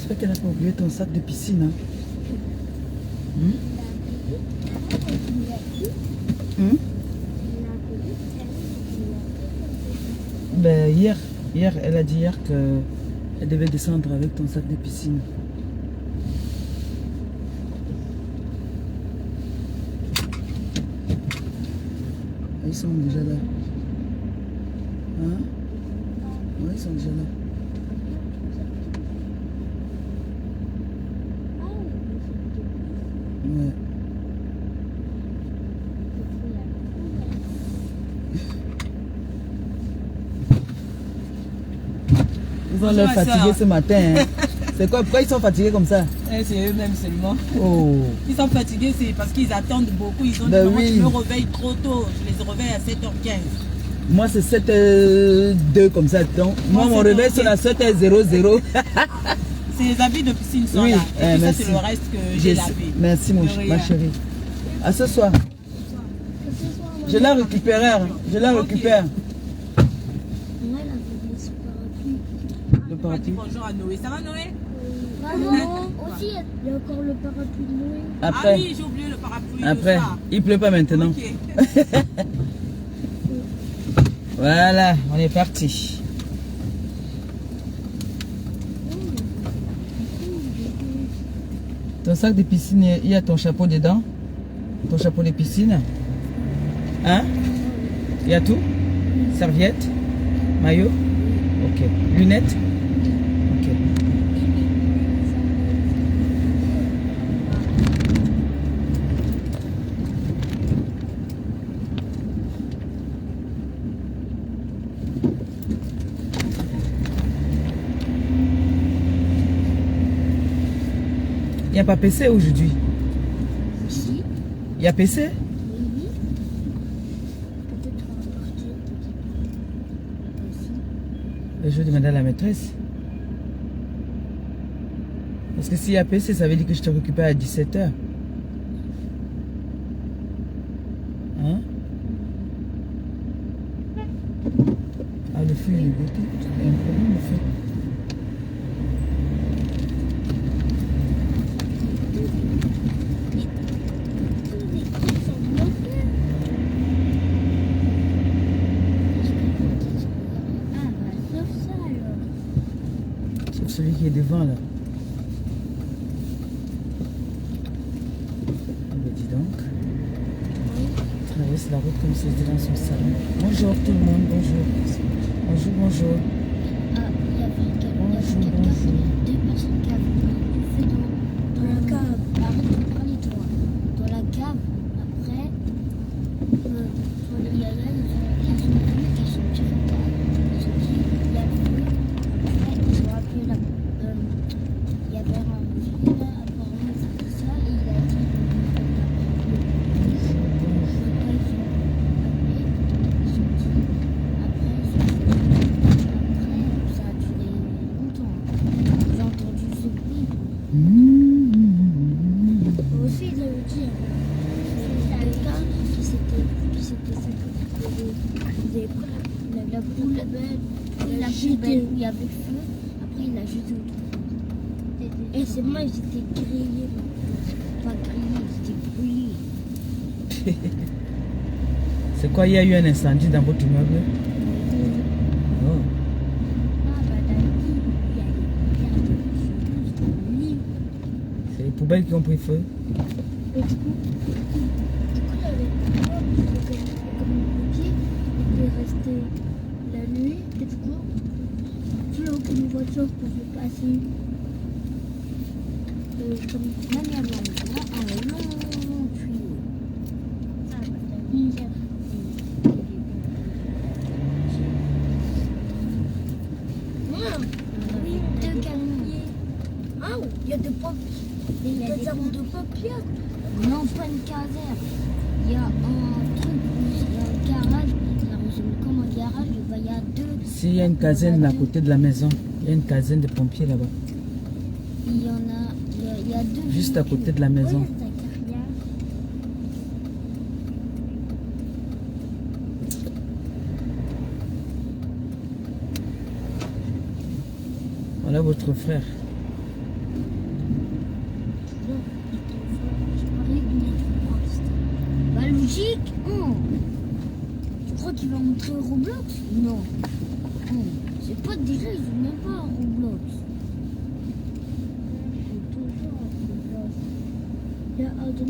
J'espère qu'elle n'a pas oublié ton sac de piscine. Hein. Ben, hier, elle a dit hier qu'elle devait descendre avec ton sac de piscine. Ils sont déjà là. Hein? Oui, ils sont déjà là. Ouais. Ils ont l'air fatigués ce matin. Hein. C'est quoi? Pourquoi ils sont fatigués comme ça? C'est eux-mêmes seulement. Oh. Ils sont fatigués, c'est parce qu'ils attendent beaucoup. Ils ont dit, oui. Je me réveille trop tôt. Je les réveille à 7h15. Moi, c'est 7h02 comme ça. Donc, moi mon réveil, c'est à 7h00. C'est les habits de piscine sont oui, là. Et puis merci. ça, c'est le reste que j'ai lavé. Merci, ma chérie. À ce soir. Je la récupère. Je la récupère. Le parapluie. Bonjour à Noé. Ça va, Noé? Non, aussi, il y a encore le parapluie de Noé. Après, ah oui, j'ai oublié le parapluie. Après, il pleut pas maintenant. Okay. Voilà, on est parti. Ton sac de piscine, il y a ton chapeau dedans? Ton chapeau de piscine? Hein? Il y a tout? Serviette? Maillot? Ok. Lunettes? Ok. Il n'y a pas PC aujourd'hui? Si. Il y a PC? Oui. Peut-être on va partir. Je vais demander à la maîtresse. Parce que s'il y a PC, ça veut dire que je te récupère à 17h. Hein? Ah, le feu, il est bloqué. Il y a un problème, le feu. Celui qui est devant là. Ah ben dis donc. Traverse la route comme si c'était dans son salon. Bonjour tout le monde, bonjour. Bonjour, bonjour. Bonjour, bonjour. Deux personnes qui avaient dans la cave. Arrête de parler toi. Dans la cave, après, pour les yaya, ils sont venus qui sont tirés de terre. Ils ont dit, il y a plus. Après, ils ont appelé la. Il y avait un monsieur là, apparemment, il faisait ça, et il a dit. Aussi, il avait dit quelqu'un qui s'était la boule, il y avait le feu, après il a jeté autour. Et c'est moi, ils étaient grillés. Pas grillés, ils étaient brûlés. C'est quoi, il y a eu un incendie dans votre immeuble? Oh. C'est les poubelles qui ont pris feu. Et du coup, il y avait comme le pied, il est resté la nuit, et du coup, plus aucune voiture pouvait passer. Comme même il y avait un long tuyau. Deux camions. Ah, il y a des pompiers. Il y a des armes de papier. Non, pas une caserne. Il y a un truc, il y a un garage. Ça ressemble comme un garage. Il y a deux. S'il y a une caserne à côté de la maison, il y a une caserne de pompiers là-bas. Il y en a, il y a deux. Juste à côté de la maison. Oui, Voilà votre frère. qui va montrer Roblox? Non. C'est pas déjà, ils jouent même pas à Roblox. Ja, Auto.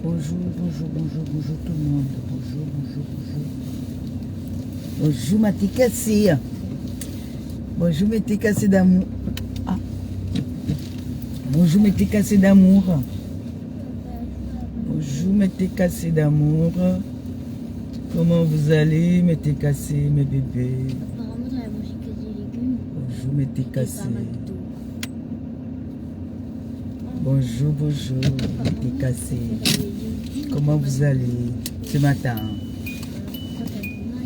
Bonjour tout le monde. Bonjour ma t'es cassée. Bonjour mais t'es cassée d'amour. Ah. Bonjour mais t'es cassée d'amour. Bonjour mais t'es cassée d'amour. Comment vous allez mes t'es cassés mes bébés? Apparemment dans la boutique des légumes. Bonjour mais t'es cassée. Bonjour t'es cassée. Comment vous allez ce matin?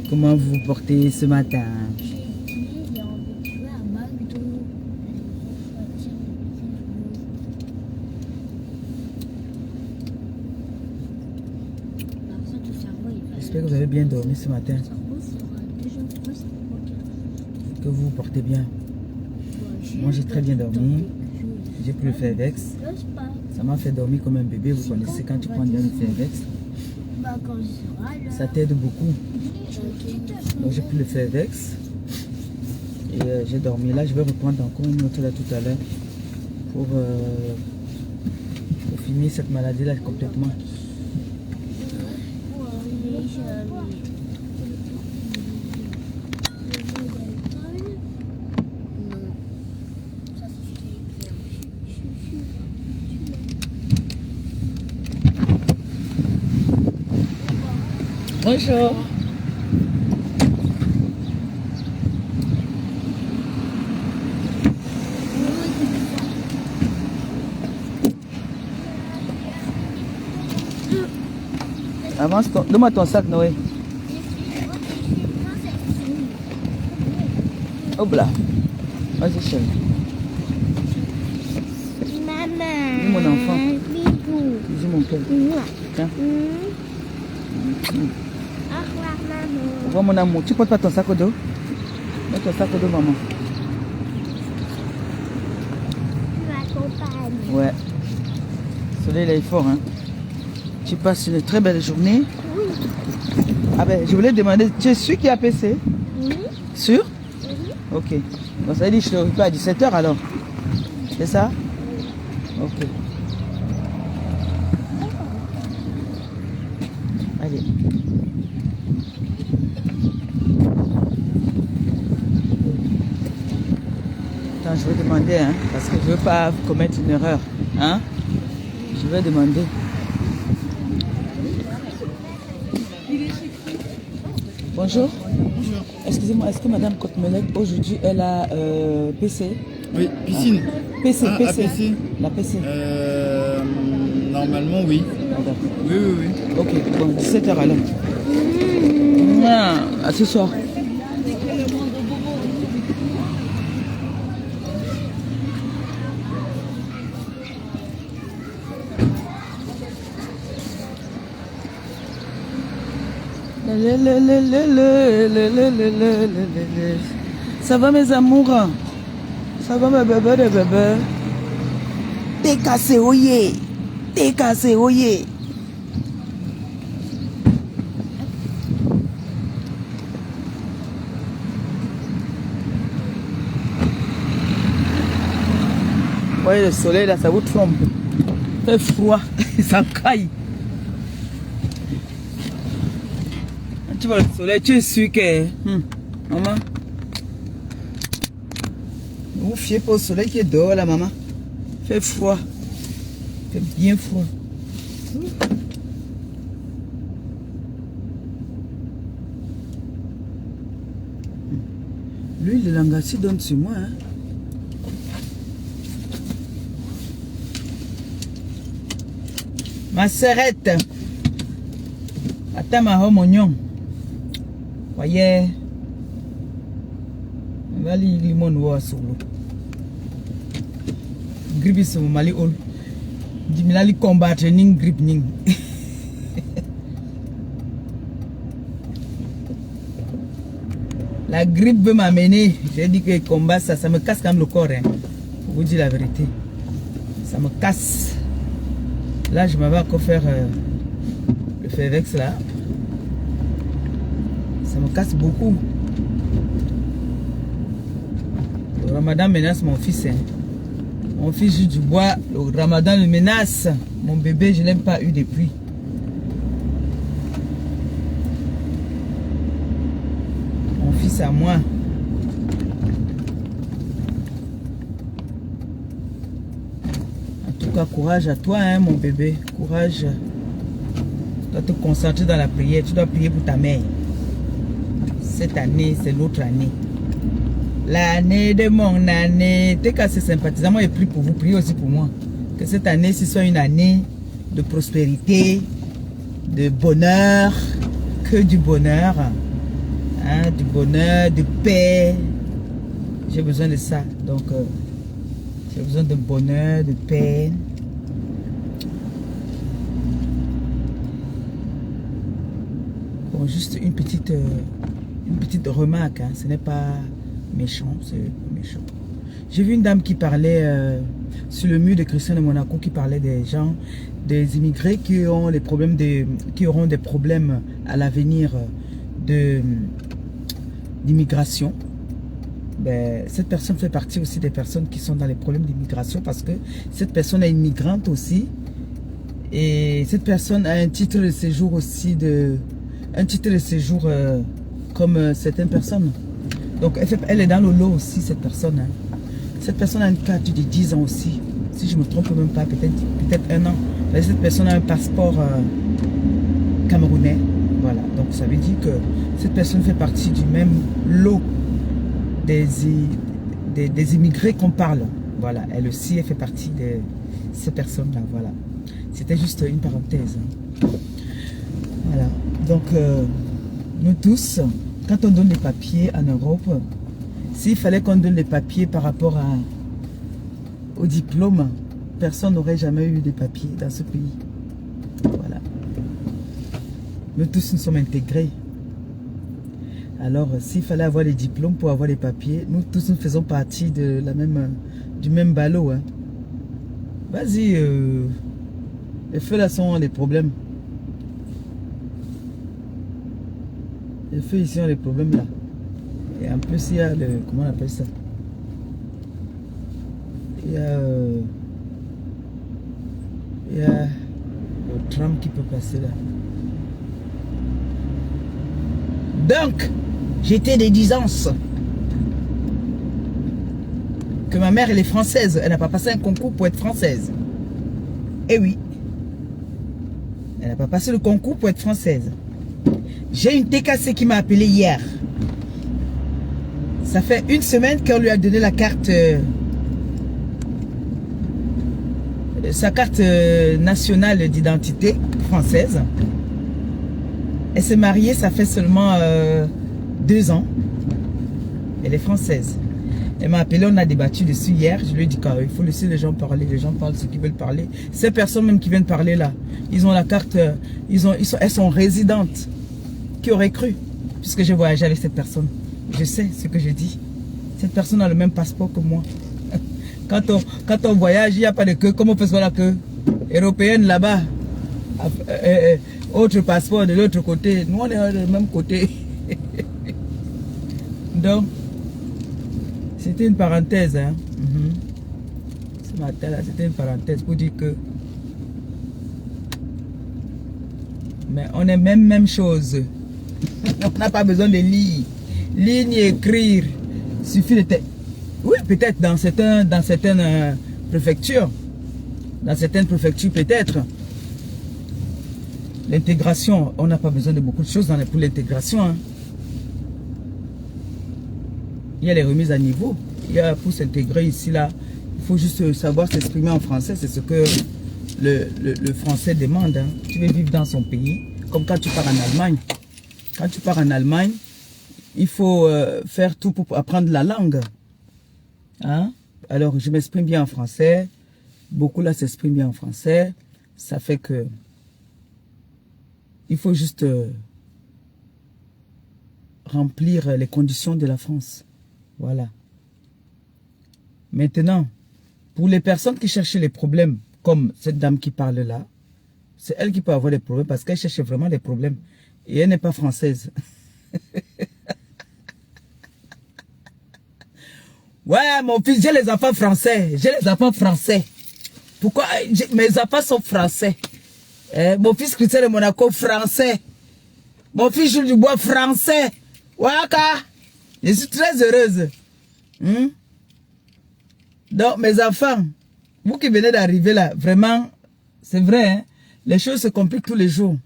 Comment vous vous portez ce matin? J'ai envie de jouer à McDo. J'espère que vous avez bien dormi ce matin. Que vous vous portez bien. Moi j'ai très bien dormi. J'ai pris le Fervex. Ça m'a fait dormir comme un bébé. Vous connaissez quand tu prends bien le Fervex. Ça t'aide beaucoup. Donc j'ai pris le Fervex. Et j'ai dormi là. Je vais reprendre encore une autre là tout à l'heure. Pour finir cette maladie là complètement. Bonjour. Avance, donne-moi ton sac, Noé. Hop là. Vas-y, chérie. Maman. Oui, mon enfant. Bisous. Bisous, mon cœur. Tiens. Au revoir, maman. Vois mon amour. Tu portes pas ton sac au dos? Mets ton sac au dos, maman. Tu m'accompagnes. Ouais. Le soleil là est fort, hein. Tu passes une très belle journée. Oui. Ah ben, je voulais te demander, tu es sûr qu'il y a PC? Oui. Sûr? Oui. Ok. Donc ça veut dire que je ne te pas à 17h alors? C'est ça? Ok. Allez. Attends, je vais demander, hein, parce que je ne veux pas commettre une erreur. Hein? Je vais demander. Bonjour. Bonjour. Excusez-moi, est-ce que Madame Kotmelek, aujourd'hui, elle a PC? Oui, piscine. PC, Ah, PC. PC. La PC. Normalement, oui. Ah, d'accord. Oui, oui, oui. Ok, bon, 17h alors. À ce soir. Ça va mes amours? Ça va mes bébés de bébés? T'es cassé, oyé! T'es cassé, oyé! Vous voyez le soleil là, ça vous trompe. Il fait froid, ça caille. Tu vois le soleil, tu es sûr que... Maman. Vous fiez pas au soleil qui est dehors là, maman. Fait froid. Fait bien froid. L'huile de langassi donne sur moi. Hein. Ma serrette. Attends ma homme oignon. Voyez. Vali limon wa solo. Grippe so mali ol. Dimilali combattre ning grippe ning. La grippe veut m'amener. J'ai dit que combat ça me casse quand même le corps. Hein. Pour vous dire la vérité. Ça me casse. Là, je m'en vais encore faire le Fevex là. Ça me casse beaucoup. Le Ramadan menace mon fils. Hein. Mon fils joue du bois. Le Ramadan le menace. Mon bébé, je ne l'ai pas eu depuis. Mon fils à moi. En tout cas, courage à toi, hein, mon bébé. Courage. Tu dois te concentrer dans la prière. Tu dois prier pour ta mère. Cette année, c'est l'autre année. L'année de mon année. T'es cassé sympathisant. Moi, je prie pour vous. Priez aussi pour moi. Que cette année, ce soit une année de prospérité, de bonheur. Que du bonheur. Hein, du bonheur, de paix. J'ai besoin de ça. Donc, j'ai besoin de bonheur, de paix. Bon, juste une petite remarque. Hein. Ce n'est pas méchant, c'est méchant. J'ai vu une dame qui parlait sur le mur de Christian de Monaco, qui parlait des gens, des immigrés qui ont les problèmes qui auront des problèmes à l'avenir d'immigration. Ben, cette personne fait partie aussi des personnes qui sont dans les problèmes d'immigration parce que cette personne est immigrante aussi et cette personne a un titre de séjour aussi comme certaines personnes. Donc elle est dans le lot aussi, cette personne. Hein. Cette personne a une carte de 10 ans aussi. Si je ne me trompe même pas, peut-être 1 an. Mais cette personne a un passeport camerounais. Voilà, donc ça veut dire que cette personne fait partie du même lot des immigrés qu'on parle. Voilà, elle aussi, elle fait partie de ces personnes-là. Voilà, c'était juste une parenthèse. Hein. Voilà, donc nous tous, quand on donne les papiers en Europe, s'il fallait qu'on donne les papiers par rapport au diplôme, personne n'aurait jamais eu des papiers dans ce pays. Voilà. Nous tous, nous sommes intégrés. Alors, s'il fallait avoir les diplômes pour avoir les papiers, nous tous, nous faisons partie de du même ballot. Hein. Vas-y, les feux là sont les problèmes. Les feux ici ont les problèmes là. Et en plus, il y a le... Comment on appelle ça? Il y a le tram qui peut passer là. Donc, j'étais des 10 ans. Que ma mère, elle est française. Elle n'a pas passé un concours pour être française. Eh oui. Elle n'a pas passé le concours pour être française. J'ai une TKC qui m'a appelé hier. Ça fait 1 semaine qu'on lui a donné la carte... sa carte nationale d'identité française. Elle s'est mariée, ça fait seulement 2 ans. Elle est française. Elle m'a appelé, on a débattu dessus hier. Je lui ai dit qu'il faut laisser les gens parler. Les gens parlent ce qu'ils veulent parler. Ces personnes même qui viennent parler là, ils ont la carte, elles sont résidentes. Qui aurait cru? Puisque j'ai voyagé avec cette personne. Je sais ce que je dis. Cette personne a le même passeport que moi. Quand on voyage, il n'y a pas de queue. Comment on peut se voir la queue? Européenne là-bas. Autre passeport de l'autre côté. Nous, on est du même côté. Donc, c'était une parenthèse. Hein. Ce matin-là, c'était une parenthèse pour dire que... Mais on est même chose. On n'a pas besoin de lire. Lire ni écrire. Il suffit de... Oui, peut-être dans certaines préfectures. Dans certaines préfectures, peut-être. L'intégration, on n'a pas besoin de beaucoup de choses pour l'intégration. Hein. Il y a les remises à niveau. Il y a pour s'intégrer ici, là, il faut juste savoir s'exprimer en français. C'est ce que le français demande. Hein. Tu veux vivre dans son pays. Comme quand tu pars en Allemagne. Quand tu pars en Allemagne, il faut faire tout pour apprendre la langue. Hein? Alors, je m'exprime bien en français. Beaucoup là s'expriment bien en français. Ça fait que il faut juste remplir les conditions de la France. Voilà. Maintenant, pour les personnes qui cherchent les problèmes, comme cette dame qui parle là, c'est elle qui peut avoir des problèmes parce qu'elle cherche vraiment des problèmes. Et elle n'est pas française. Ouais, mon fils, j'ai les enfants français. J'ai les enfants français. Pourquoi? Mes enfants sont français. Mon fils Christian de Monaco, français. Mon fils Jules Dubois, français. Waka. Je suis très heureuse. Donc, mes enfants, vous qui venez d'arriver là, vraiment, c'est vrai, hein, les choses se compliquent tous les jours.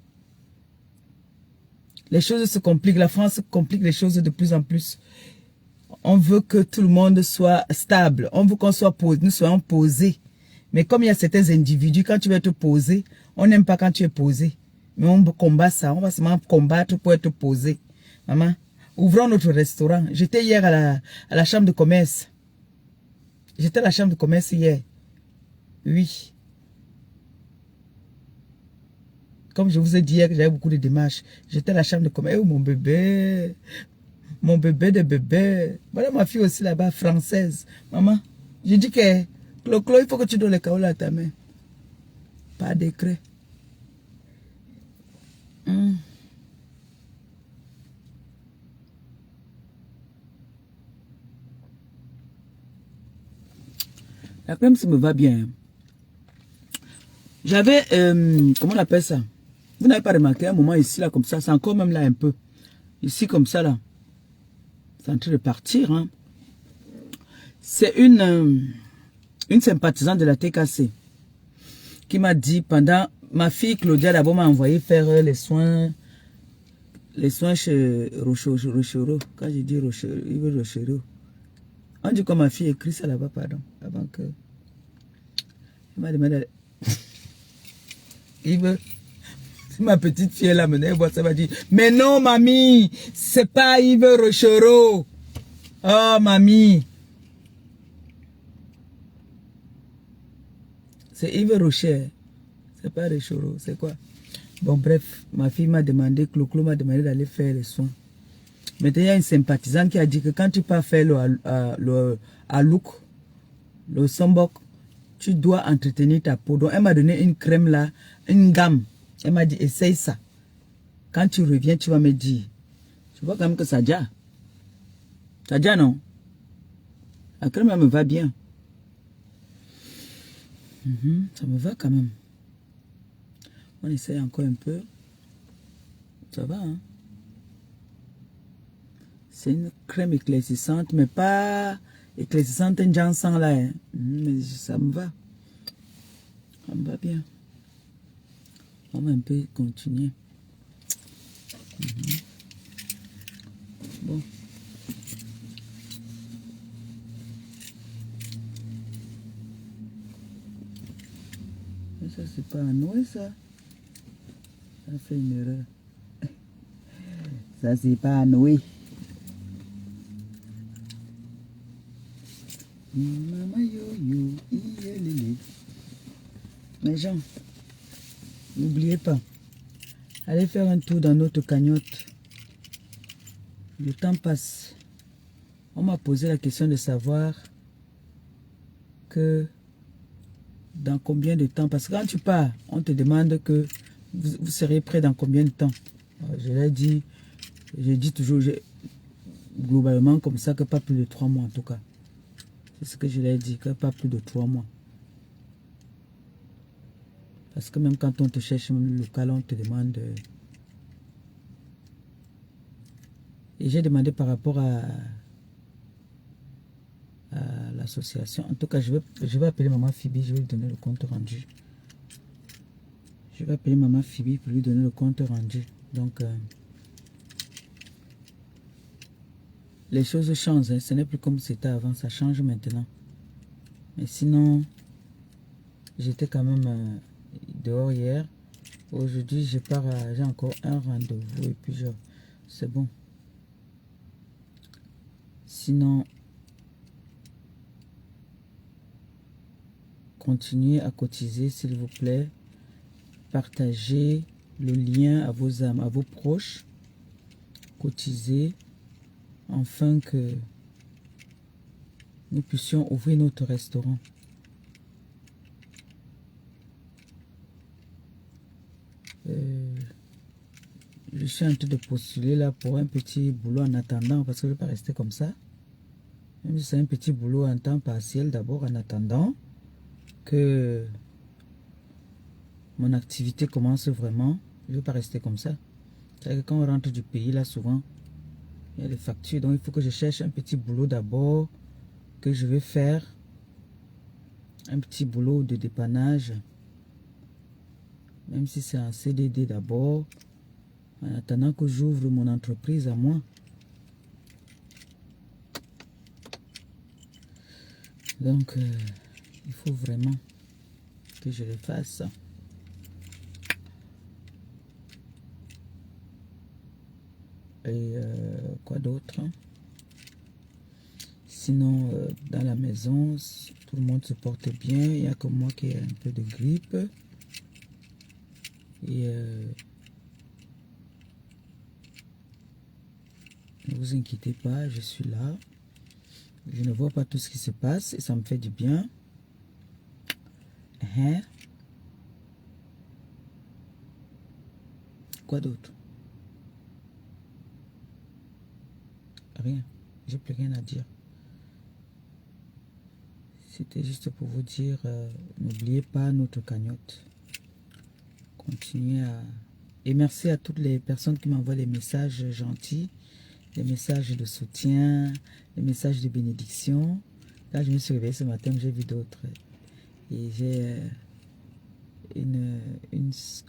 Les choses se compliquent. La France complique les choses de plus en plus. On veut que tout le monde soit stable. On veut qu'on soit posé, nous soyons posés. Mais comme il y a certains individus, quand tu vas te poser, on n'aime pas quand tu es posé. Mais on combat ça. On va seulement combattre pour être posé. Maman, ouvrons notre restaurant. J'étais hier à la chambre de commerce. J'étais à la chambre de commerce hier. Oui. Comme je vous ai dit hier que j'avais beaucoup de démarches. J'étais à la chambre de commerce. Oh, mon bébé. Mon bébé de bébé. Voilà ma fille aussi là-bas, française. Maman, j'ai dit que Clo, il faut que tu donnes le kaola à ta main. Pas décret. La crème, ça me va bien. J'avais, comment on appelle ça? Vous n'avez pas remarqué un moment ici, là, comme ça. C'est encore même là un peu. Ici, comme ça, là. C'est en train de partir, hein. C'est une sympathisante de la TKC qui m'a dit pendant... Ma fille Claudia, d'abord, m'a envoyé faire les soins chez Rochero. Quand je dis Rochero, on dit que ma fille écrit ça là-bas, pardon. Avant que... Elle m'a demandé... Yves, si ma petite fille l'a menée, ça va dire, mais non, mamie, c'est pas Yves Rochero. Oh, mamie. C'est Yves Rocher. C'est pas Rochero, c'est quoi? Bon, bref, ma fille m'a demandé, Clo m'a demandé d'aller faire les soins. Maintenant, il y a une sympathisante qui a dit que quand tu pars faire le Alouk, le Sombok, tu dois entretenir ta peau. Donc, elle m'a donné une crème là, une gamme. Elle m'a dit, essaye ça. Quand tu reviens, tu vas me dire. Tu vois quand même que ça déjà. Ça déjà, non? La crème, elle me va bien. Ça me va quand même. On essaye encore un peu. Ça va, hein? C'est une crème éclaircissante, mais pas éclaircissante un Janssen là. Hein. Mais ça me va. Ça me va bien. On va un peu continuer. Bon. Mais ça, c'est pas à Noé, ça. Ça fait une erreur. Ça, c'est pas à Noé. Maman yo, mes gens, n'oubliez pas, allez faire un tour dans notre cagnotte. Le temps passe. On m'a posé la question de savoir que dans combien de temps, parce que quand tu pars, on te demande que vous serez prêt dans combien de temps. Alors, je dis toujours, globalement comme ça, que pas plus de 3 mois en tout cas. C'est ce que je l'ai dit, que pas plus de 3 mois. Parce que même quand on te cherche, même le local, on te demande... Et j'ai demandé par rapport à l'association. En tout cas, je vais appeler maman Phoebe, je vais lui donner le compte rendu. Je vais appeler maman Phoebe pour lui donner le compte rendu. Donc, les choses changent. Hein. Ce n'est plus comme c'était avant, ça change maintenant. Mais sinon, j'étais quand même dehors hier. Aujourd'hui, je pars, j'ai encore un rendez-vous et puis c'est bon. Sinon, continuez à cotiser, s'il vous plaît. Partagez le lien à vos amis, à vos proches. Cotisez afin que nous puissions ouvrir notre restaurant. Je suis en train de postuler là pour un petit boulot en attendant parce que je ne vais pas rester comme ça. Même si c'est un petit boulot en temps partiel d'abord en attendant que mon activité commence vraiment. Je ne vais pas rester comme ça. C'est-à-dire que quand on rentre du pays là souvent, il y a des factures. Donc il faut que je cherche un petit boulot d'abord que je vais faire. Un petit boulot de dépannage. Même si c'est un CDD d'abord. En attendant que j'ouvre mon entreprise à moi. Donc, il faut vraiment que je le fasse. Et quoi d'autre? Sinon, dans la maison, tout le monde se porte bien. Il n'y a que moi qui ai un peu de grippe. Et ne vous inquiétez pas, je suis là. Je ne vois pas tout ce qui se passe et ça me fait du bien. Quoi d'autre? Rien. J'ai plus rien à dire. C'était juste pour vous dire, n'oubliez pas notre cagnotte. Continuez à... Et merci à toutes les personnes qui m'envoient des messages gentils, des messages de soutien, des messages de bénédiction. Là, je me suis réveillée ce matin, j'ai vu d'autres. Et j'ai une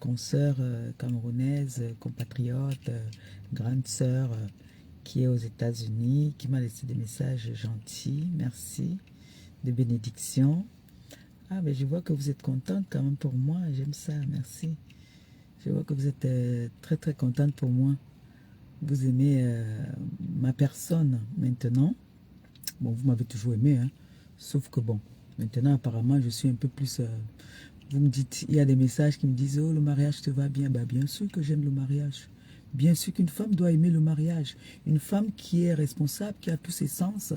consoeur camerounaise, compatriote, grande sœur qui est aux États-Unis, qui m'a laissé des messages gentils, merci, de bénédiction. Ah, mais je vois que vous êtes contente quand même pour moi, j'aime ça, merci. Je vois que vous êtes très très contente pour moi. Vous aimez ma personne maintenant. Bon, vous m'avez toujours aimé, hein. Sauf que bon, maintenant apparemment je suis un peu plus... vous me dites, il y a des messages qui me disent, oh le mariage te va bien. Bah, bien sûr que j'aime le mariage. Bien sûr qu'une femme doit aimer le mariage. Une femme qui est responsable, qui a tous ses sens,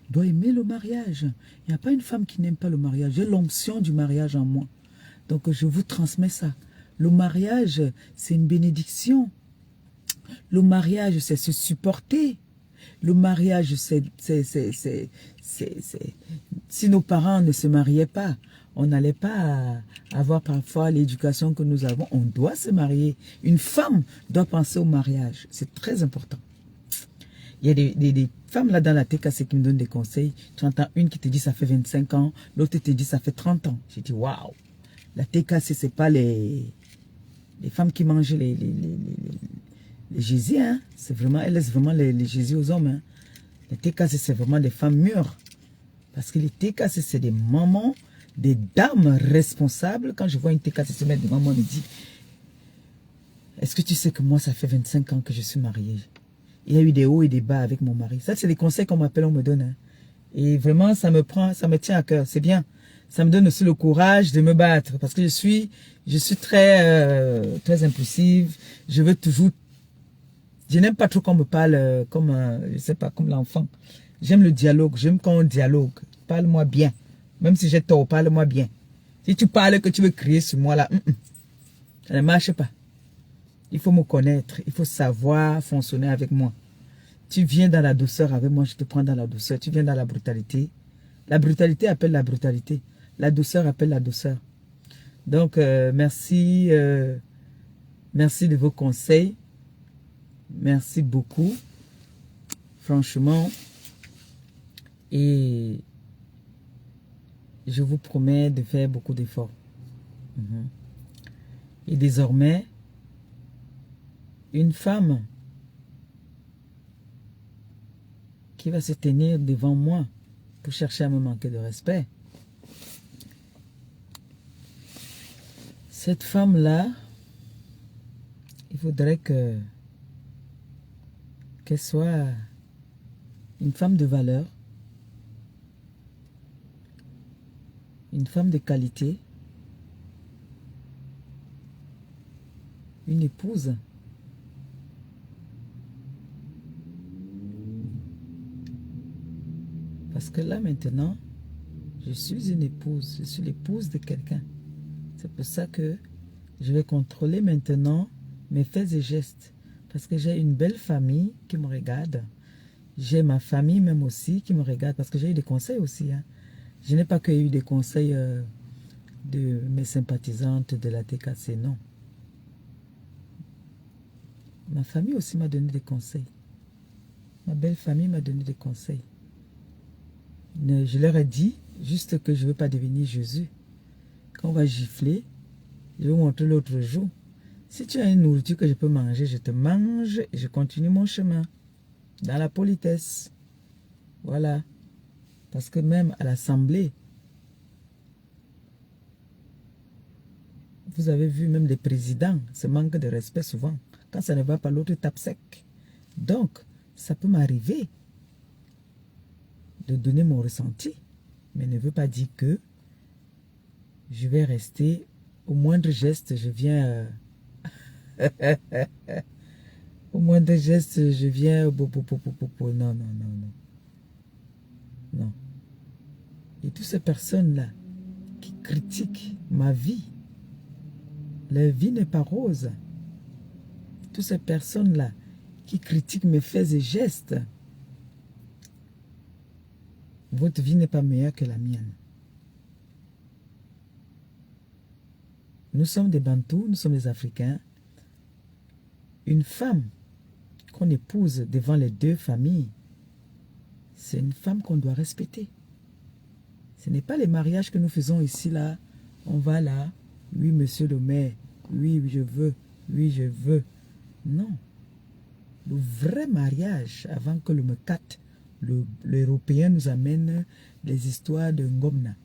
doit aimer le mariage. Il n'y a pas une femme qui n'aime pas le mariage. J'ai l'onction du mariage en moi. Donc je vous transmets ça. Le mariage, c'est une bénédiction. Le mariage, c'est se supporter. Le mariage, c'est... Si nos parents ne se mariaient pas, on n'allait pas avoir parfois l'éducation que nous avons. On doit se marier. Une femme doit penser au mariage. C'est très important. Il y a des femmes là dans la TKC qui me donnent des conseils. Tu entends une qui te dit ça fait 25 ans, l'autre te dit ça fait 30 ans. J'ai dit waouh. La TKC, c'est pas les femmes qui mangent les gésiers, hein. C'est vraiment, elles laissent vraiment les gésiers aux hommes. Hein. Les TKC, c'est vraiment des femmes mûres. Parce que les TKC, c'est des mamans, des dames responsables. Quand je vois une TKC se mettre devant moi, elle me dit, est-ce que tu sais que moi, ça fait 25 ans que je suis mariée? Il y a eu des hauts et des bas avec mon mari. Ça, c'est des conseils qu'on m'appelle, on me donne. Hein. Et vraiment, ça me tient à cœur. C'est bien. Ça me donne aussi le courage de me battre. Parce que je suis très, très impulsive. Je veux toujours... Je n'aime pas trop qu'on me parle comme, je sais pas, comme l'enfant. J'aime le dialogue. J'aime quand on dialogue. Parle-moi bien. Même si j'ai tort, parle-moi bien. Si tu parles que tu veux crier sur moi, là, ça ne marche pas. Il faut me connaître. Il faut savoir fonctionner avec moi. Tu viens dans la douceur avec moi, je te prends dans la douceur. Tu viens dans la brutalité. La brutalité appelle la brutalité. La douceur appelle la douceur. Donc, merci. Merci de vos conseils. Merci beaucoup. Franchement. Et je vous promets de faire beaucoup d'efforts. Et désormais, une femme qui va se tenir devant moi pour chercher à me manquer de respect, cette femme-là, il faudrait qu'elle soit une femme de valeur, une femme de qualité, une épouse. Parce que là maintenant, je suis une épouse, je suis l'épouse de quelqu'un. C'est pour ça que je vais contrôler maintenant mes faits et gestes. Parce que j'ai une belle famille qui me regarde. J'ai ma famille même aussi qui me regarde. Parce que j'ai eu des conseils aussi. Hein. Je n'ai pas que eu des conseils de mes sympathisantes de la TKC, non. Ma famille aussi m'a donné des conseils. Ma belle famille m'a donné des conseils. Je leur ai dit juste que je ne veux pas devenir Jésus. Quand on va gifler, je vais vous montrer l'autre jour. Si tu as une nourriture que je peux manger, je te mange et je continue mon chemin. Dans la politesse. Voilà. Parce que même à l'Assemblée, vous avez vu même les présidents, ce manque de respect souvent. Quand ça ne va pas, l'autre tape sec. Donc, ça peut m'arriver de donner mon ressenti, mais ne veut pas dire que je vais rester au moindre geste, je viens... au moindre geste, je viens... Non, non, non, non. Non. Et toutes ces personnes-là qui critiquent ma vie, leur vie n'est pas rose. Toutes ces personnes-là qui critiquent mes faits et gestes, votre vie n'est pas meilleure que la mienne. Nous sommes des Bantous, nous sommes des Africains. Une femme qu'on épouse devant les deux familles, c'est une femme qu'on doit respecter. Ce n'est pas les mariages que nous faisons ici, là. On va là, oui, monsieur le maire, oui, je veux, oui, je veux. Non. Le vrai mariage, avant que le Mekat, l'Européen nous amène les histoires de Ngomna,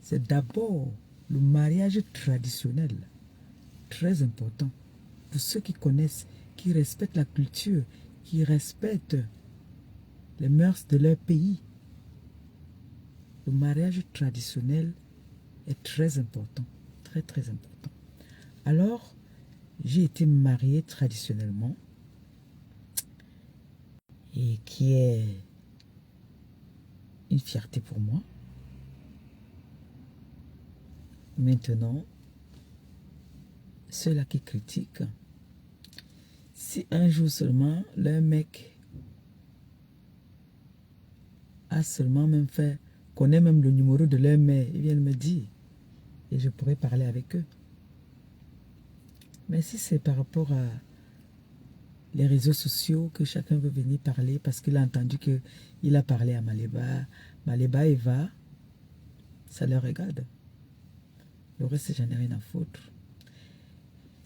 c'est d'abord le mariage traditionnel, très important. Pour ceux qui connaissent, qui respectent la culture, qui respectent les mœurs de leur pays. Le mariage traditionnel est très important, très très important. Alors, j'ai été mariée traditionnellement, et qui est une fierté pour moi. Maintenant, ceux-là qui critiquent, si un jour seulement, leur mec a seulement même fait, connaît même le numéro de leur mère, ils viennent me dire, et je pourrais parler avec eux. Mais si c'est par rapport à les réseaux sociaux que chacun veut venir parler parce qu'il a entendu qu'il a parlé à Maléba, Maléba et va, ça leur regarde. Le reste, j'en ai rien à foutre.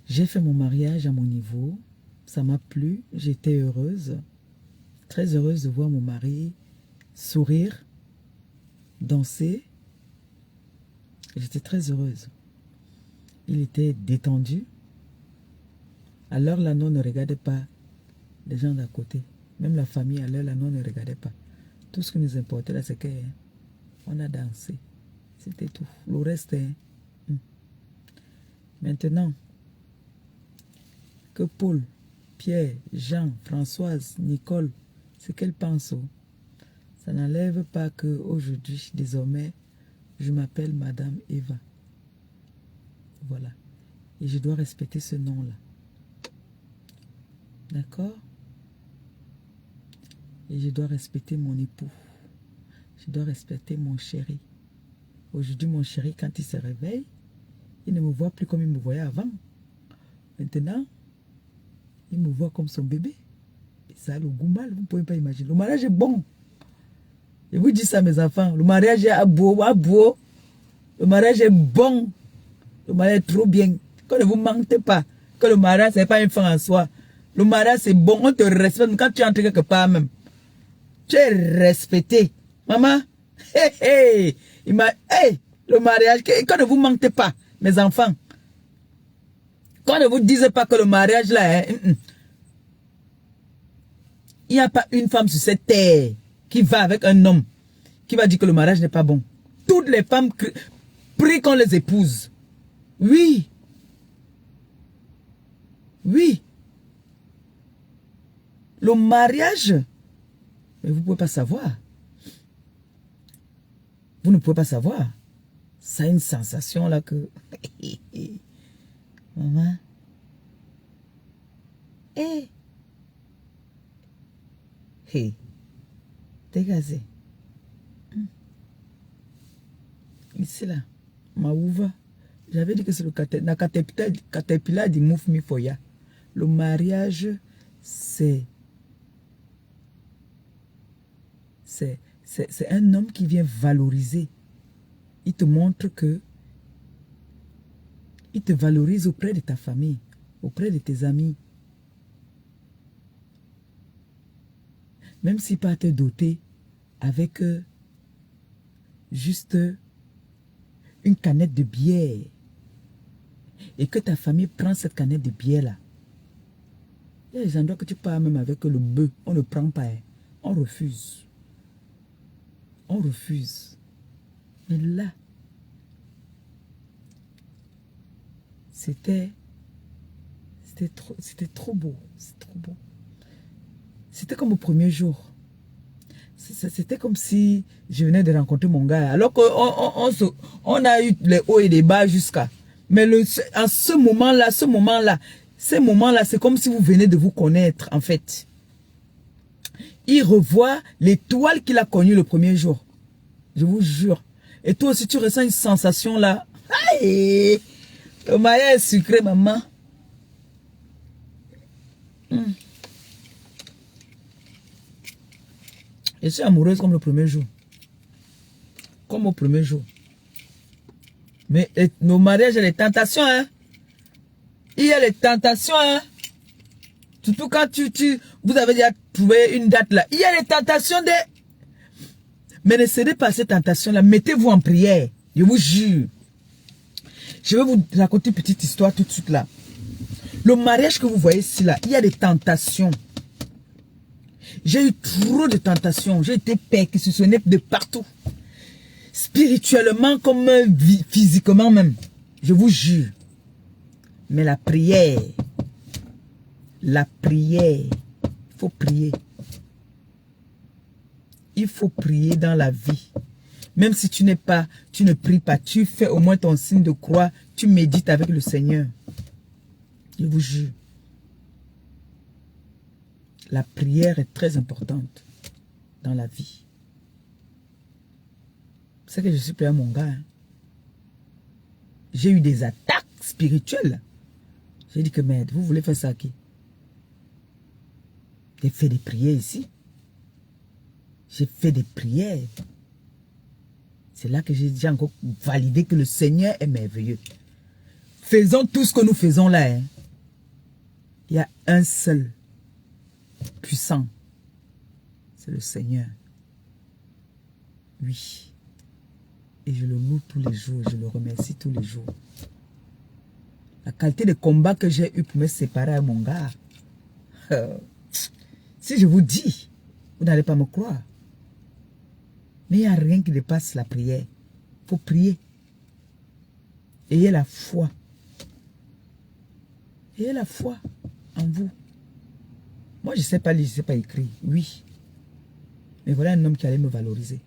J'ai fait mon mariage à mon niveau, ça m'a plu, j'étais heureuse, très heureuse de voir mon mari sourire, danser. J'étais très heureuse. Il était détendu. Alors l'anneau ne regardait pas les gens d'à côté. Même la famille, alors l'anneau ne regardait pas. Tout ce qui nous importait là, c'est qu'on a dansé. C'était tout. Le reste, Maintenant, que Paul, Pierre, Jean, Françoise, Nicole, ce qu'elles pensent, ça n'enlève pas qu'aujourd'hui, désormais, je m'appelle Madame Eva. Voilà. Et je dois respecter ce nom-là. D'accord? Et je dois respecter mon époux. Je dois respecter mon chéri. Aujourd'hui, mon chéri, quand il se réveille, il ne me voit plus comme il me voyait avant. Maintenant, il me voit comme son bébé. Et ça, le goût mal, vous ne pouvez pas imaginer. Le mariage est bon. Je vous dis ça, mes enfants. Le mariage est beau, beau. Le mariage est bon. Le mariage est trop bien. Que ne vous mentez pas. Que le mariage, ce n'est pas une fin en soi. Le mariage, c'est bon. On te respecte. Quand tu entres quelque part même, tu es respecté. Maman, le mariage, quand ne vous mentez pas, mes enfants. Quand ne vous dise pas que le mariage là, il n'y a pas une femme sur cette terre qui va avec un homme qui va dire que le mariage n'est pas bon. Toutes les femmes prient qu'on les épouse. Oui. Oui. Le mariage, mais vous ne pouvez pas savoir. Vous ne pouvez pas savoir. Ça a une sensation là que... Maman. Dégazé. Ici là, Maouva. J'avais dit que c'est le caterpillar du Move Me Foya. Le mariage, c'est un homme qui vient valoriser. Il te montre que il te valorise auprès de ta famille, auprès de tes amis. Même s'il peut te doter avec juste une canette de bière et que ta famille prend cette canette de bière là. Il y a des endroits que tu pars même avec le bœuf, on ne prend pas, hein. On refuse. On refuse. Mais là, c'était trop beau. C'est trop beau. C'était comme au premier jour. C'était comme si je venais de rencontrer mon gars. Alors qu'on a eu les hauts et les bas jusqu'à. Mais à ce moment-là, ces moments-là, c'est comme si vous venez de vous connaître, en fait. Il revoit l'étoile qu'il a connue le premier jour. Je vous jure. Et toi aussi, tu ressens une sensation là. Aïe! Le mariage est sucré, maman. Je suis amoureuse comme le premier jour. Comme au premier jour. Mais nos mariages, il y a les tentations, hein. Il y a les tentations, hein. Surtout quand vous avez déjà trouvé une date là. Il y a les tentations de... Mais ne cédez pas à ces tentations-là. Mettez-vous en prière. Je vous jure. Je vais vous raconter une petite histoire tout de suite là. Le mariage que vous voyez ici là, il y a des tentations. J'ai eu trop de tentations. J'ai été perquisitionnée de partout. Spirituellement comme physiquement même. Je vous jure. Mais la prière, il faut prier. Il faut prier dans la vie. Même si tu ne pries pas, tu fais au moins ton signe de croix, tu médites avec le Seigneur. Je vous jure. La prière est très importante dans la vie. C'est que je suis prêt à mon gars. Hein. J'ai eu des attaques spirituelles. J'ai dit que merde, vous voulez faire ça à qui? J'ai fait des prières ici. J'ai fait des prières. C'est là que j'ai encore validé que le Seigneur est merveilleux. Faisons tout ce que nous faisons là. Hein. Il y a un seul puissant. C'est le Seigneur. Oui. Et je le loue tous les jours. Je le remercie tous les jours. La qualité de combat que j'ai eu pour me séparer à mon gars. Si je vous dis, vous n'allez pas me croire. Mais il n'y a rien qui dépasse la prière. Il faut prier. Ayez la foi. Ayez la foi en vous. Moi, je ne sais pas lire, je ne sais pas écrire. Oui. Mais voilà un homme qui allait me valoriser.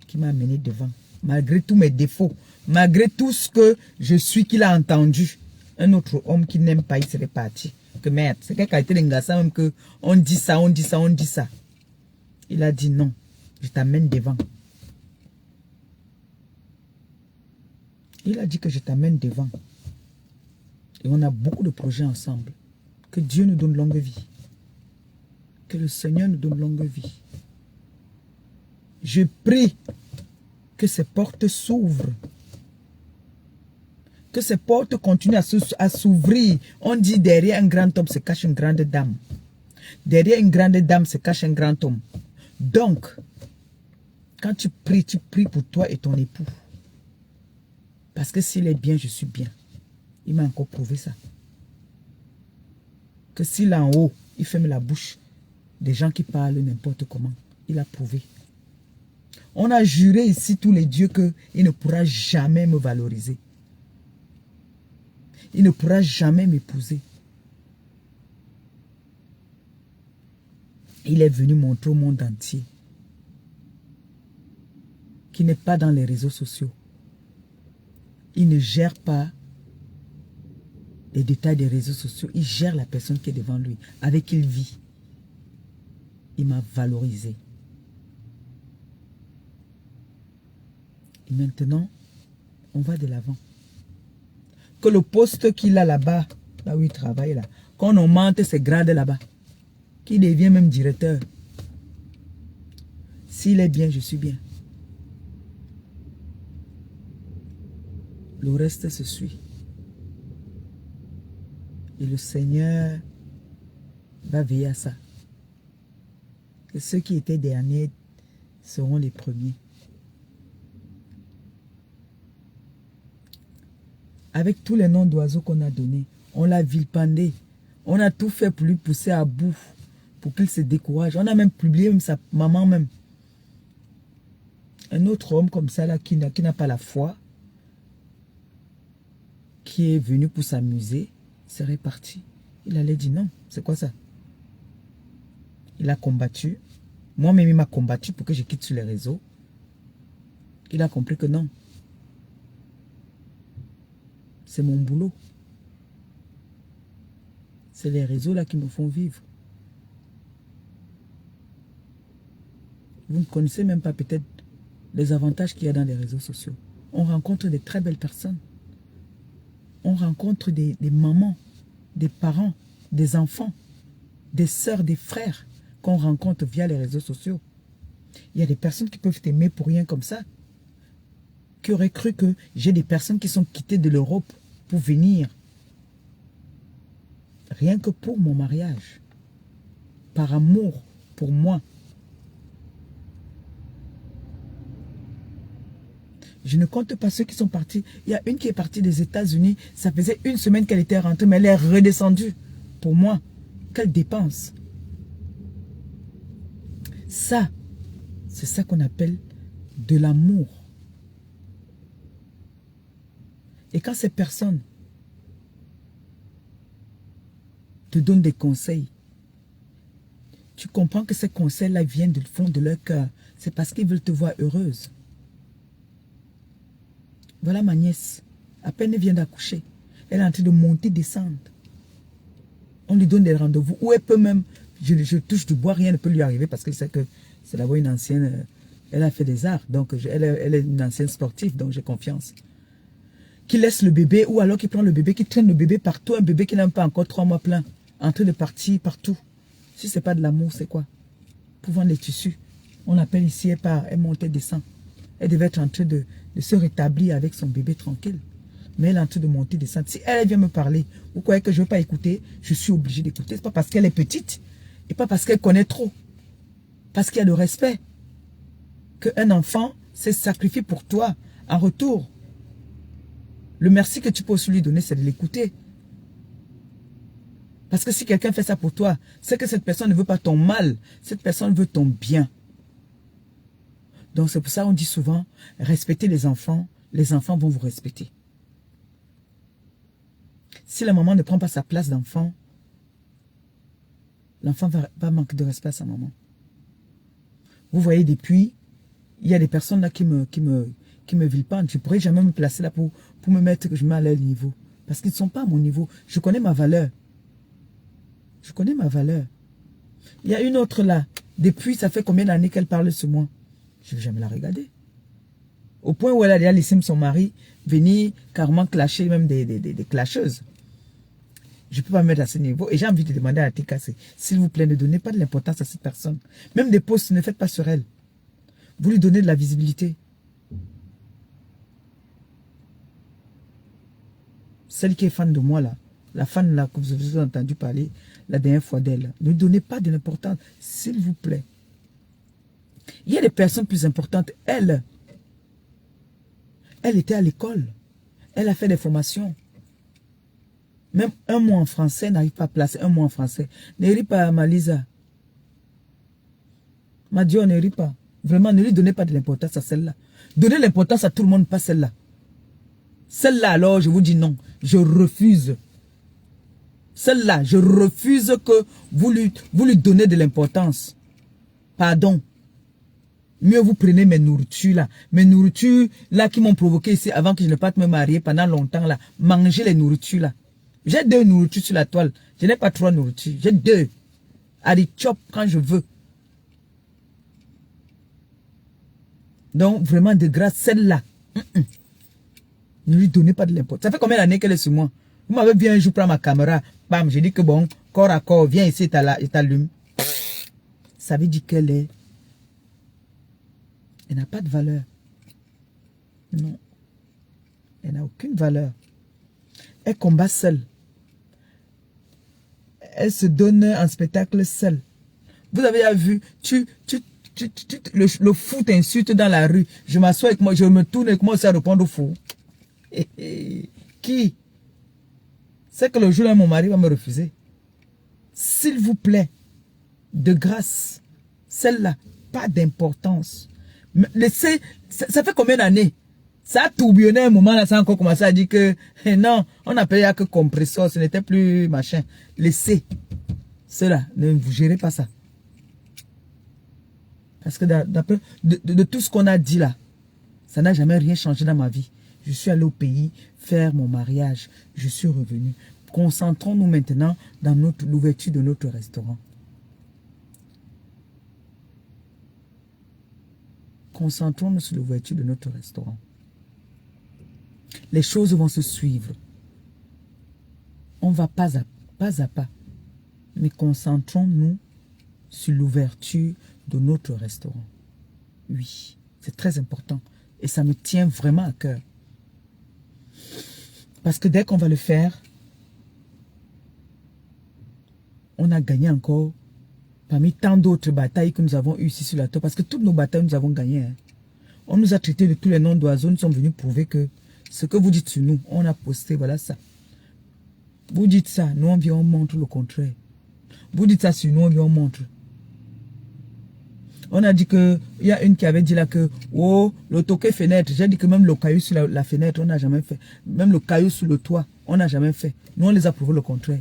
Qui m'a amené devant. Malgré tous mes défauts. Malgré tout ce que je suis qu'il a entendu. Un autre homme qui n'aime pas, il serait parti. Que merde, c'est quelle qualité d'engagement même que on dit ça, on dit ça, on dit ça. Il a dit non. Je t'amène devant. Il a dit que je t'amène devant. Et on a beaucoup de projets ensemble. Que Dieu nous donne longue vie. Que le Seigneur nous donne longue vie. Je prie Que ces portes s'ouvrent. Que ces portes continuent à s'ouvrir. On dit derrière un grand homme se cache une grande dame. Derrière une grande dame se cache un grand homme. Donc, quand tu pries pour toi et ton époux. Parce que s'il est bien, je suis bien. Il m'a encore prouvé ça. Que s'il est en haut, il ferme la bouche des gens qui parlent n'importe comment. Il a prouvé. On a juré ici tous les dieux qu'il ne pourra jamais me valoriser. Il ne pourra jamais m'épouser. Il est venu montrer au monde entier qu'il n'est pas dans les réseaux sociaux. Il ne gère pas les détails des réseaux sociaux. Il gère la personne qui est devant lui, avec qui il vit. Il m'a valorisé. Et maintenant, on va de l'avant. Que le poste qu'il a là-bas, là où il travaille, là, qu'on augmente ses grades là-bas, qu'il devient même directeur. S'il est bien, je suis bien. Le reste se suit. Et le Seigneur va veiller à ça. Que ceux qui étaient derniers seront les premiers. Avec tous les noms d'oiseaux qu'on a donnés, on l'a vilipendé. On a tout fait pour lui pousser à bout, pour qu'il se décourage. On a même publié même sa maman même. Un autre homme comme ça là qui n'a pas la foi, qui est venu pour s'amuser, serait parti. Il allait dire non, c'est quoi ça? Il a combattu. Moi-même, il m'a combattu pour que je quitte sur les réseaux. Il a compris que non. C'est mon boulot. C'est les réseaux là qui me font vivre. Vous ne connaissez même pas peut-être les avantages qu'il y a dans les réseaux sociaux. On rencontre des très belles personnes. On rencontre des mamans, des parents, des enfants, des sœurs, des frères qu'on rencontre via les réseaux sociaux. Il y a des personnes qui peuvent t'aimer pour rien comme ça. Qui auraient cru que j'ai des personnes qui sont quittées de l'Europe pour venir. Rien que pour mon mariage. Par amour pour moi. Je ne compte pas ceux qui sont partis. Il y a une qui est partie des États-Unis. Ça faisait une semaine qu'elle était rentrée, mais elle est redescendue. Pour moi, quelle dépense. Ça, c'est ça qu'on appelle de l'amour. Et quand ces personnes te donnent des conseils, tu comprends que ces conseils-là viennent du fond de leur cœur. C'est parce qu'ils veulent te voir heureuse. Voilà ma nièce. À peine elle vient d'accoucher. Elle est en train de monter, descendre. On lui donne des rendez-vous. Ou elle peut même, je touche du bois, rien ne peut lui arriver parce que c'est que c'est d'abord une ancienne, elle a fait des arts. Donc elle est une ancienne sportive, donc j'ai confiance. Qui laisse le bébé, ou alors qui prend le bébé, qui traîne le bébé partout, un bébé qui n'a pas encore 3 mois plein, en train de partir partout. Si ce n'est pas de l'amour, c'est quoi? Pour vendre les tissus. On appelle ici, elle monte et descend. Elle devait être en train de se rétablir avec son bébé tranquille. Mais elle est en train de monter et descendre. Si elle vient me parler, vous croyez que je ne veux pas écouter, je suis obligé d'écouter. Ce n'est pas parce qu'elle est petite, et pas parce qu'elle connaît trop. Parce qu'il y a le respect. Qu'un enfant s'est sacrifié pour toi en retour. Le merci que tu peux aussi lui donner, c'est de l'écouter. Parce que si quelqu'un fait ça pour toi, c'est que cette personne ne veut pas ton mal. Cette personne veut ton bien. Donc c'est pour ça qu'on dit souvent, respectez les enfants vont vous respecter. Si la maman ne prend pas sa place d'enfant, l'enfant va manquer de respect à sa maman. Vous voyez, depuis, il y a des personnes là qui me vilipendent. Je ne pourrais jamais me placer là pour me mettre que je mets à leur niveau. Parce qu'ils ne sont pas à mon niveau. Je connais ma valeur. Je connais ma valeur. Il y a une autre là. Depuis, ça fait combien d'années qu'elle parle sur moi? Je ne vais jamais la regarder. Au point où elle a déjà laissé son mari venir carrément clasher même des clasheuses. Je ne peux pas me mettre à ce niveau. Et j'ai envie de demander à la Tika, s'il vous plaît, ne donnez pas de l'importance à cette personne. Même des posts, ne faites pas sur elle. Vous lui donnez de la visibilité. celle qui est fan de moi là, la fan là que vous avez entendu parler la dernière fois d'elle, ne donnez pas de l'importance, s'il vous plaît. Il y a des personnes plus importantes. Elle était à l'école. Elle a fait des formations. Même un mot en français, n'arrive pas à placer un mot en français. Ne ris pas, Malisa. Madio, ne ris pas. Vraiment, ne lui donnez pas de l'importance à celle-là. Donnez l'importance à tout le monde, pas celle-là. Celle-là, alors, je vous dis non. Je refuse. Celle-là, je refuse que vous lui donnez de l'importance. Pardon. Mieux vous prenez mes nourritures là. Mes nourritures là qui m'ont provoqué ici avant que je ne parte me marier pendant longtemps là. Mangez les nourritures là. J'ai 2 nourritures sur la toile. Je n'ai pas 3 nourritures. J'ai 2. Allez, chop quand je veux. Donc vraiment de grâce, celle-là. Ne lui donnez pas de l'importance. Ça fait combien d'années qu'elle est sur moi? Vous m'avez vu un jour prendre ma caméra. Bam, j'ai dit que bon, corps à corps, viens ici et t'allume. Ça veut dire qu'elle est... Elle n'a pas de valeur. Non. Elle n'a aucune valeur. Elle combat seule. Elle se donne un spectacle seule. Vous avez vu, le fou t'insulte dans la rue. Je m'assois avec moi, je me tourne avec moi aussi à répondre au fou. Qui? C'est que le jour là, mon mari va me refuser. S'il vous plaît, de grâce, celle-là, pas d'importance. Laissez, ça fait combien d'années? Ça a tourbillonné un moment là, ça a encore commencé à dire que non, on n'appelait que compresseur, ce n'était plus machin. Laissez cela, ne vous gérez pas ça. Parce que d'après de tout ce qu'on a dit là, ça n'a jamais rien changé dans ma vie. Je suis allé au pays faire mon mariage, je suis revenu. Concentrons-nous maintenant dans l'ouverture de notre restaurant. Concentrons-nous sur l'ouverture de notre restaurant. Les choses vont se suivre. On va pas à pas. Mais concentrons-nous sur l'ouverture de notre restaurant. Oui, c'est très important. Et ça me tient vraiment à cœur. Parce que dès qu'on va le faire, on a gagné encore parmi tant d'autres batailles que nous avons eues ici sur la terre. Parce que toutes nos batailles, nous avons gagné. Hein. On nous a traités de tous les noms d'oiseaux. Nous sommes venus prouver que ce que vous dites sur nous, on a posté, voilà ça. Vous dites ça, nous on vient, on montre le contraire. Vous dites ça sur nous, on vient, on montre. On a dit que, il y a une qui avait dit là que, oh, le toqué fenêtre. J'ai dit que même le caillou sur la fenêtre, on n'a jamais fait. Même le caillou sur le toit, on n'a jamais fait. Nous, on les a prouvé le contraire.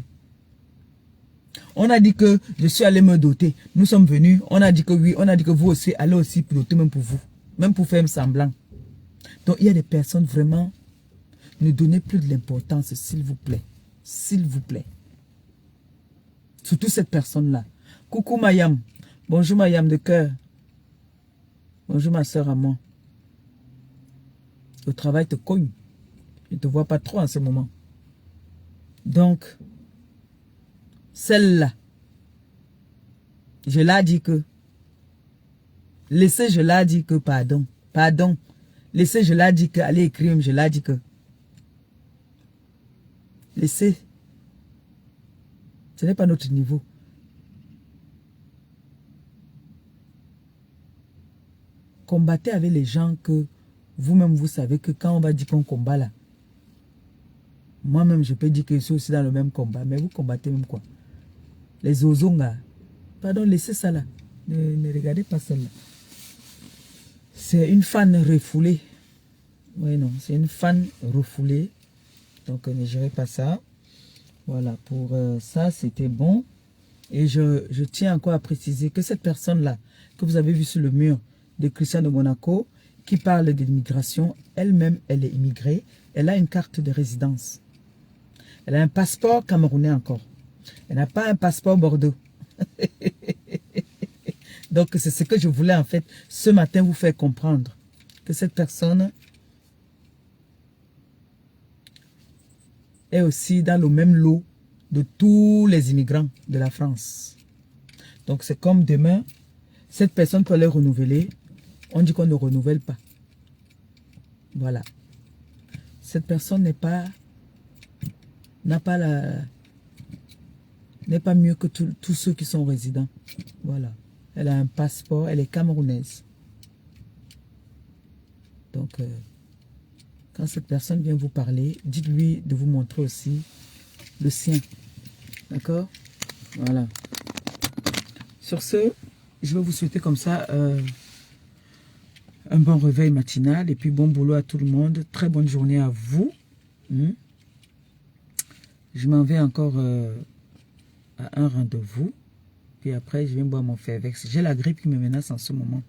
On a dit que je suis allé me doter. Nous sommes venus, on a dit que oui, on a dit que vous aussi, allez aussi piloter même pour vous. Même pour faire un semblant. Donc, il y a des personnes vraiment, ne donnez plus de l'importance, s'il vous plaît. S'il vous plaît. Surtout cette personne-là. Coucou Mayam. Bonjour Mayam de cœur. Bonjour ma soeur à moi. Le travail te cogne. Je ne te vois pas trop en ce moment. Donc, celle-là, je l'ai dit que, laissez, je l'ai dit que, pardon, pardon. Laissez, je l'ai dit que, allez écrire, je l'ai dit que. Laissez. Ce n'est pas notre niveau. Combattez avec les gens que vous-même vous savez que quand on va dire qu'on combat là, moi-même je peux dire que je suis aussi dans le même combat, mais vous combattez même quoi? Les ozonga. Pardon, laissez ça là. Ne regardez pas celle-là. C'est une fan refoulée. Oui, non, c'est une fan refoulée. Donc ne gérez pas ça. Voilà, pour ça, c'était bon. Et je tiens encore à préciser que cette personne-là, que vous avez vue sur le mur de Christian de Monaco, qui parle de l'immigration, elle-même, elle est immigrée. Elle a une carte de résidence. Elle a un passeport camerounais encore. Elle n'a pas un passeport Bordeaux. Donc, c'est ce que je voulais, en fait, ce matin, vous faire comprendre. Que cette personne est aussi dans le même lot de tous les immigrants de la France. Donc, c'est comme demain, cette personne peut les renouveler. On dit qu'on ne renouvelle pas. Voilà. Cette personne n'est pas n'a pas la... n'est pas mieux que tous ceux qui sont résidents. Voilà. Elle a un passeport, elle est camerounaise. Donc, quand cette personne vient vous parler, dites-lui de vous montrer aussi le sien. D'accord? Voilà. Sur ce, je vais vous souhaiter comme ça un bon réveil matinal et puis bon boulot à tout le monde. Très bonne journée à vous. Je m'en vais encore à un rendez-vous. Puis après, je viens boire mon Fairvex. J'ai la grippe qui me menace en ce moment.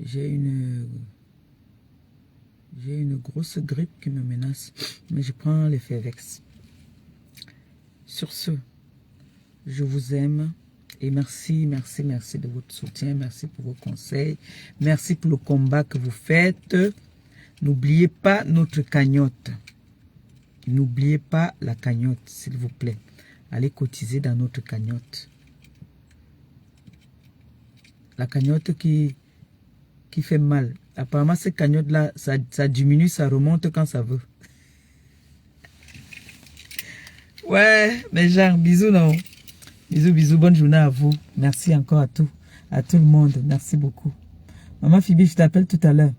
J'ai une grosse grippe qui me menace. Mais je prends les Fairvex. Sur ce, je vous aime. Et merci, merci, merci de votre soutien. Merci pour vos conseils. Merci pour le combat que vous faites. N'oubliez pas notre cagnotte. N'oubliez pas la cagnotte, s'il vous plaît. Allez cotiser dans notre cagnotte. La cagnotte qui fait mal. Apparemment, cette cagnotte-là, ça diminue, ça remonte quand ça veut. Ouais, mes gens, bisous, non? Bisous, bisous, bonne journée à vous. Merci encore à tout le monde. Merci beaucoup. Maman Phoebe, je t'appelle tout à l'heure.